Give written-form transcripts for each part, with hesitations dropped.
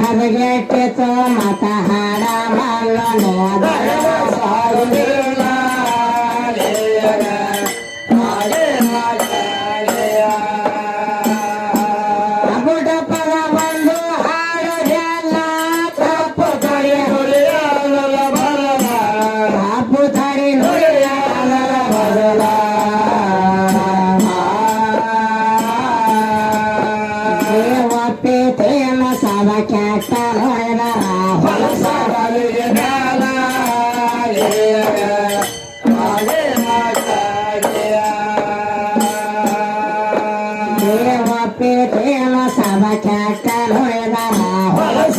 ಹದಗೆಟ್ಟಿತು ಮತ ಹಾಡ ಮಲ್ಲನೆ ಅಬುಡ ಪದ ಬಂದು ಹಾಡೋದೆಲ್ಲ ತಪ್ಪು ತಡಿ ತಪ್ಪು ತಡಿ ನುಡಿಯಾದರ ಬದಲ ಒಪ್ಪಿ ತೇಮ ಸದ ಕೆಟ್ಟ ನೋಡಿದ ಹೊಲಸ ಒಪ್ಪಿ ತೇಮ ಸದ ಕೆಟ್ಟ ನೋಡಿದ ಹೊಲಸ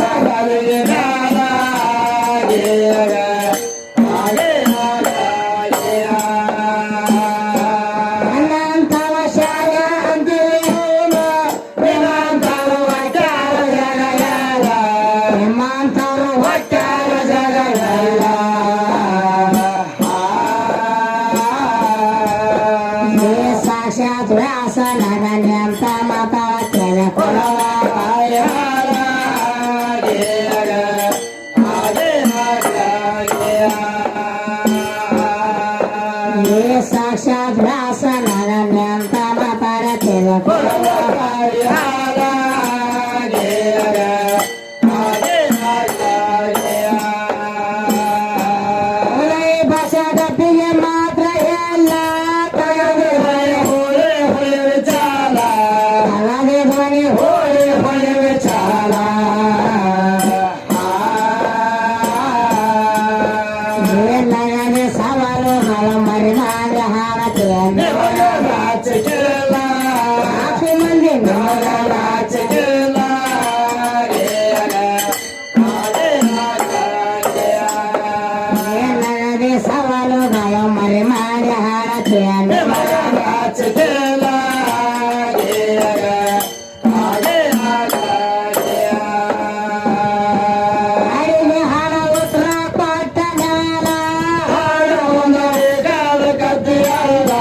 ಅನಂತವ ಶಾಯ ಅಂದಿವನ ನಿಮ್ಮಂತರು ಒಟ್ಟಾರ ಜಗಯಲ್ಲ ನಿಮ್ಮಂತರು ಒಟ್ಟಾರ ಜಗಯಲ್ಲ ಸಾಕ್ಷಾತ್ ವ್ಯಾಸ ನಗನ್ಯಂತ ಮಾತಾಡ್ತೇನೆ ಕೊಡುವ ಸಾಕ್ಷಾತ್ ವ್ಯಾಸ ನಗನ್ಯಂತ ಮಾತಾಡ್ತೇನೆ ಕೊಡುವ ಭಾಷಾ ಡಬ್ಬಿಗೆ ಮಾತ್ರ ಎಲ್ಲ ತಗದೆ ಧ್ವನಿ ಹೋಳಿ ಹೊಳೆ ಚಾಲ ನಗದೆ ಸವಾಲು ಹಲ ಮರಿ ಮಾಡಿ ಹಾಡತೇನೆ ಹಾಕಿ ಮಂದಿ ನಗದೆ ಸವಾಲು ಹಲ ಮರಿ ಮಾಡಿ ಹಾಡತೇನೆ ಅಡಿಗೆ ಹಾಡ ಉತ್ತರ ಕೊಟ್ಟ ಮ್ಯಾಲ ಹಾಡು ಮುಂದೆ ಬೇಕಾದ ಕಥೆಯಲ್ಲ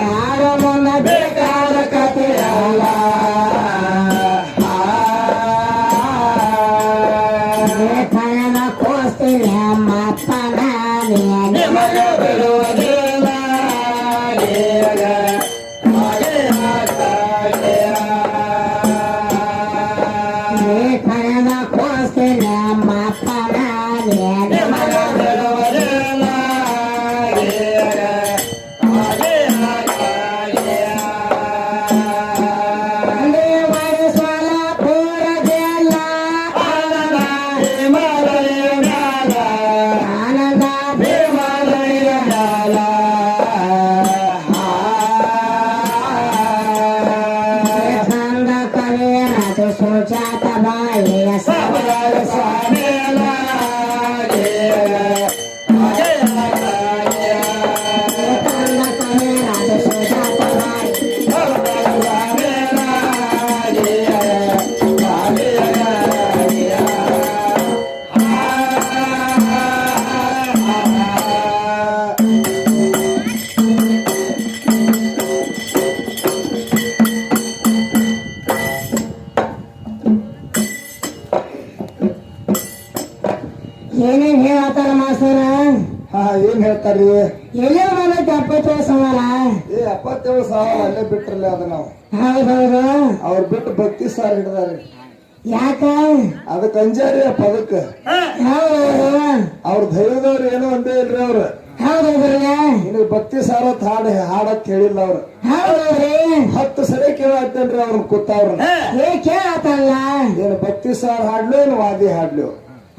ಹಾಡು ಮುಂದೆ ಬೇಕಾದ ಕಥೆಯಲ್ಲ ಕಣನ ಕೋಸ್ತೀನಿ ಅಮ್ಮಪ್ಪ ನಾನೇ ಬಿಡುವುದಿಲ್ಲ ಕಣನ ಕೋಸ್ತೀನಿ ಅಮ್ಮಪ್ಪ ನಾನೇ ದೇವರ ಪೂರ ಜಲ್ಲ ಆನಂದ ಚಂದ ಕವಿಯರದು ಸುಜಾತ ಬಾಯಿಯ ಸಬಲ ಚಂದ ಕವಿಯರದು ಸುಜಾತ ಬಾಯಿ ಏನೇನ್ ಹೇಳತ್ತಾರ ಮಾಸ್ತರ ಏನ್ ಹೇಳ್ತಾರ್ರಿ ಎಲ್ಲೇ ಬಂದೈತೆ 70 ಸವಾಲ 77 ಸಾವಿರ ಅಲ್ಲೇ ಬಿಟ್ರಲ್ಲ ಅದ ನಾವು ಹೌದೌದು ಅವ್ರು ಬಿಟ್ಟು ಭಕ್ತಿ ಸಾರ್ ಹಿಡ್ದಾರಿ ಯಾಕ ಅದಕ್ಕೆ ಅಂಜಾರಿ ಆ ಪದಕ್ಕ ಹೌದೌದು ಅವ್ರ ದೈವದವ್ರು ಏನೋ ಒಂದೇ ಇಲ್ರಿ ಅವ್ರ ಹೌದೌದ್ರಿ ನಿನಗ್ ಭಕ್ತಿ ಸಾರತ್ ಹಾಡಕ್ ಹೇಳಿಲ್ಲ ಅವ್ರ ಹೌದೌದ್ರಿ 10 ಸರಿ ಕೇಳತ್ತೇನ್ರಿ ಅವ್ರನ್ನ ಕೂತಾವ್ರನ್ನ ಕೇಳತ್ತಲ್ಲ ಏನು ಭಕ್ತಿ ಸಾರ್ ಹಾಡ್ಲು ಏನು ವಾದಿ ಹಾಡ್ಲು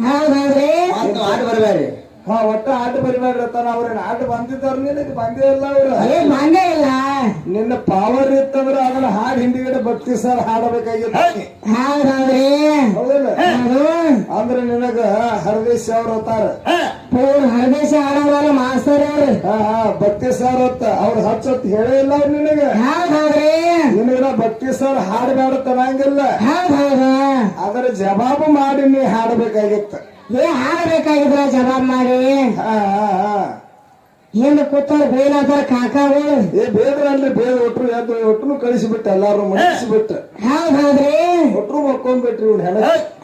ಹೌದೌದ್ರಿ ಆಟ ಬರಬೇಡ್ರಿ ಒಟ್ಟ ಆಟ ಬರಿಬೇಡ್ರತಾನ ಅವ್ರೇನ್ ಆಟ ಬಂದಿದ್ದವ್ರ ನಿನಗೆ ಬಂದೇ ಇಲ್ಲ ಅವ್ರು ಬಂದೇ ಇಲ್ಲ ನಿನ್ನ ಪಾವರ್ ಇತ್ತಂದ್ರ ಅದನ್ನ ಹಾಡ್ ಹಿಂದಿಗಡೆ ಭಕ್ತಿ ಸಾರ್ ಹಾಡಬೇಕಾಗಿತ್ತು ಹೌದೌದ್ರಿ ಹೌದಿಲ್ಲ ಹೌದು ಅಂದ್ರ ನಿನಗ ಹರದೇಶ್ ಅವ್ರ ಹೊತ್ತಾರ ಪೂರ್ ಹರದೇಶ ಆಡೋರಲ್ಲ ಮಾಸ್ತರ್ ಅವ್ರು ಭಕ್ತಿ ಸಾರ್ ಹೊತ್ತ ಅವ್ರ ಹಚ್ಚೊತ್ ಹೇಳೇ ಇಲ್ಲ ಅವ್ರು ನಿನಗ ಹೌದೌದ್ರಿ ನಿನಗ ಭಕ್ತಿ ಸಾರ್ ಹಾಡಬೇಡ ತರಂಗಿಲ್ಲ ಹೌದೌದು ಅದರ ಜವಾಬು ಮಾಡಿ ನೀ ಹಾಡಬೇಕಾಗಿತ್ತ ಏ ಹಾಡಬೇಕಾಗಿದ್ರ ಜವಾಬ್ ಮಾಡಿ ಹಾ ಹಾ ಹಾ ಹಿಂದ ಕೂತಾರ ಬೇಲಾದಾರ ಕಾಕಾಗಳು ಏ ಬೇದ್ರಲ್ರಿ ಬೇದ ಒಟ್ರು ಎದ್ದು ಒಟ್ರು ಕಳಿಸಿಬಿಟ್ಟ ಎಲ್ಲಾರು ಮುಗಿಸಿಬಿಟ್ಟ ಹೌದ್ ಹೌದ್ರಿ ಒಟ್ರು ಮಕ್ಕೊಂಡ್ಬಿಟ್ರಿ ಇವ್ನ ಹೆಣ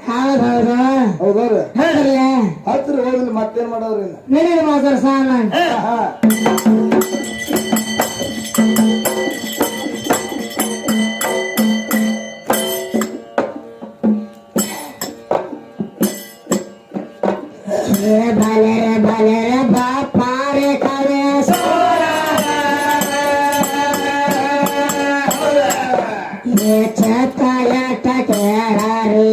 ಹೌದ್ ಹೌದು ಹೌದವ್ರ ಹೌದ್ರಲ್ಲ ಹತ್ರ ಹೋಗ್ಲಿ ಮತ್ತೇನ್ ಮಾಡೋದ್ರಿ ನಡೀರಿ ಮಾತಾಡ ಸಾನ ಹಾ ಬಲೆ ಬಲೆ ಬಾಪಾರೆ ಕವೆ ಚತಾಯ ಟಕೇರಿ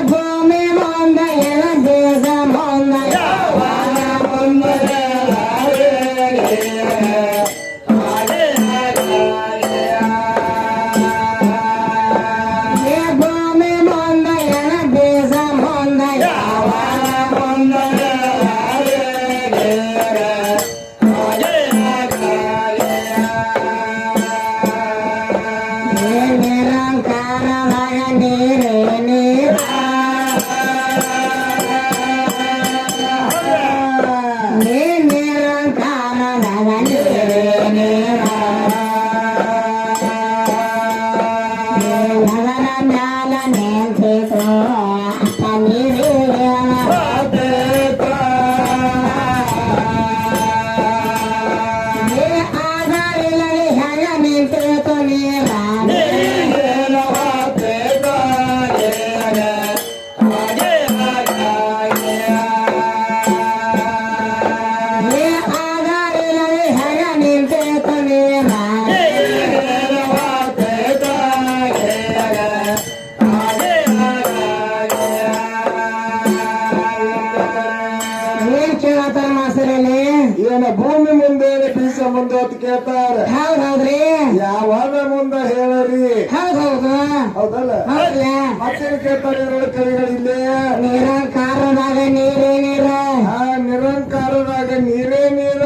ಭೂಮಿ ಮಂದ ಎನ ದೇಶ ಮಂದ ಭೂಮಿ ಮಂದ ಎನ ದೇಶ ಮಂದ ನಿರಂಕಾರದಾಗ ನೀರೇ ನೀರ ನಿರಂಕಾರದಾಗ ನೀರೇ ನೀರ ನಗರ ಮ್ಯಾಲ ನಿಂತಿತು ಅಪ್ಪ ನೀರೇ ಆಧಾರಿಲ್ಲ ಹೆಂಗ ನಿಂತಿತು ನೀರ ಆಧಾರಿಲ್ಲ ಹೆಂಗ ನಿಂತಿತು ನೀರ ಏನ್ ಕೇಳತ್ತಾರ ಮಾಸ್ತರಲ್ಲಿ ಏನ ಭೂಮಿ ಮುಂದೆ ಬೀಜ ಮುಂದೆ ಅಂತ ಕೇಳ್ತಾರ ಹೌದ್ ಹೌದ್ರಿ ಯಾವಾಗ ಮುಂದ ಹೇಳರಿ ಹೌದ್ ಹೌದು ಹೌದಲ್ಲ ಹೌದ್ಲ ಮತ್ತೇನ್ ಕೇಳ್ತಾರೆ ಎರಡು ಕವಿಗಳಿಲ್ಲೇ ನಿರಂಕಾರದಾಗ ನೀರೇ ನೀರ ಆ ನಿರಂಕಾರದಾಗ ನೀರೇ ನೀರ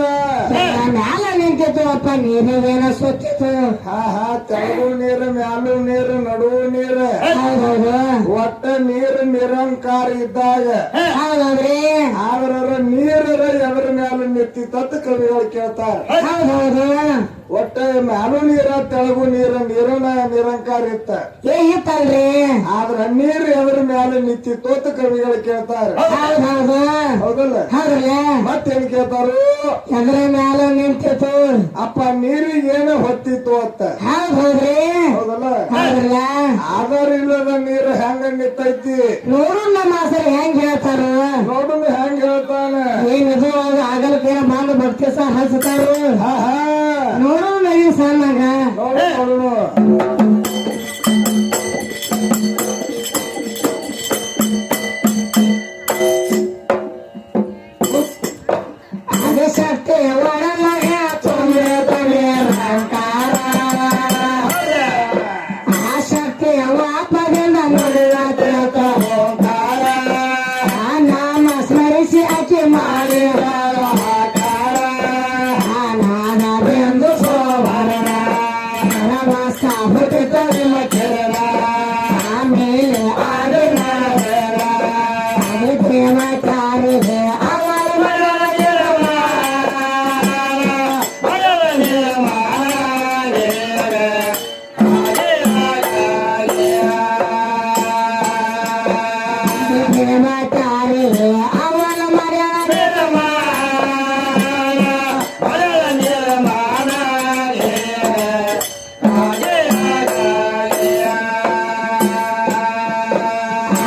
ಮ್ಯಾಲ ನಿಂತಿತ್ತು ಅಪ್ಪ ನೀರಿಗೇನ ಸುತ್ತಿತ್ತು ಹಾ ಹಾ ತೆಳಗು ನೀರು ಮ್ಯಾಲು ನೀರು ನಡುವು ನೀರು ಹೌದ್ ಹೌದು ಒಟ್ಟ ನೀರು ನಿರಂಕಾರ ಇದ್ದಾಗ ಹೌದ್ ಹೌದ್ರಿ ಆದ್ರ ನೀರರ ಎದ್ರ ಮ್ಯಾಲ ನಿಂತಿತ್ತ ಕವಿಗಳು ಕೇಳ್ತಾರ ಹೌದ್ ಹೌದು ಒಟ್ಟ ಮ್ಯಾಲು ನೀರ ತೆಳಗು ನೀರ ನೀರನ ನಿರಂಕಾರ ಇತ್ತ ಏ ಇತ್ತಲ್ರಿ ಆದ್ರ ನೀರು ಎದ್ರ ಮ್ಯಾಲ ನಿಂತಿತ್ತು ಅಂತ ಕವಿಗಳು ಕೇಳ್ತಾರ ಹೌದ್ ಹೌದು ಹೌದಲ್ಲ ಹೌದ್ರಲ್ಲ ಮತ್ತೇನ್ ಕೇಳ್ತಾರು ಎದ್ರ ಮ್ಯಾಲ ನಿಂತಿತ್ತು ಅಪ್ಪ ನೀರಿಗೆ ಏನ ಹೊತ್ತಿತ್ತು ಅಂತ ಹೌದ್ ಹೌದ್ರಿ ಹೌದಲ್ಲ ಹೌದ್ರಲ್ಲ ಆಧಾರ ಇಲ್ಲದ ನೀರು ಹೆಂಗ ನಿಂತೈತಿ ನೋಡು ನಮ್ಮ ಹೆಸರು ಹೆಂಗ್ ಹೇಳ್ತಾರ ನೋಡುನು ಹೆಂಗ ಹೇಳ್ತಾನ ಏನಿದು ಆಗಲಕ್ಕೆ ಬಂದು ಭಕ್ತಿ ಸಹ ಹಚ್ತಾರು ಹಾ ಹಾ ನೋಡು ನಡಿ ಸಣ್ಣಗ ನೋಡು ನೋಡುನು ಅದೇ ಶಕ್ತಿ ಒಳಗ ತೊಂದ್ರೆ ತೊಂದ್ರೆ ಅಹಂಕಾರ ಆ ಶಕ್ತಿ ವಾಪದಿಂದ ನುಡಿದ ತಿಳ್ಕೋಕಾರ ಆ ನಾಮ ಸ್ಮರಿಸಿ ಆಕೆ ಮಾಡಿದ ಆ ನಾದವೆಂದು ಸೋವರಣ ನಮಸ್ತ ಹುಟ್ಟಿತದೆ ಮಕ್ಕಳ ಆಮೇಲೆ ಆಗಿನ ಅದು ಪ್ರೇಮಕಾರಿಗೆ ಅವರ ಪ್ರೇಮಕಾರಿಗೆ ಅವರ ಮರ್ಯಾದೆ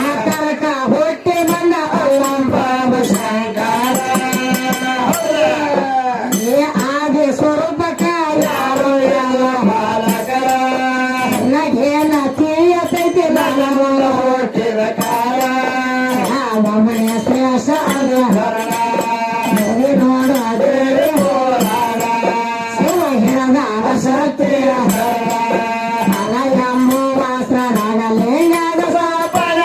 ಆತರಕ ಹುಟ್ಟಿ ಬಂದ ಅಲ್ಲಂಬ ಶಂಕರ ಏ ಆದಿ ಸ್ವರೂಪಕ ಯಾರು ಎಲ್ಲ ಬಾಲಕರ ನಗೇನ ತಿಳಿಯತೈತಿ ನನ್ನ ಮೂಲ ಹುಟ್ಟಿದ ಕಾಲ ಮನೆಯ ಶ್ರೇಷ ಅದು ನೋಡು ಅದೇರಿ ಹೋರಾಡ ಶಿವ ಹಿರದ ಶಕ್ತಿಯ ಅಲಯಮ್ಮು ವಾಸ್ತ್ರ ನಾಗಲಿಂಗದ ಸಾಪನ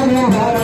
ಹಾಗೆ ಹಾಡ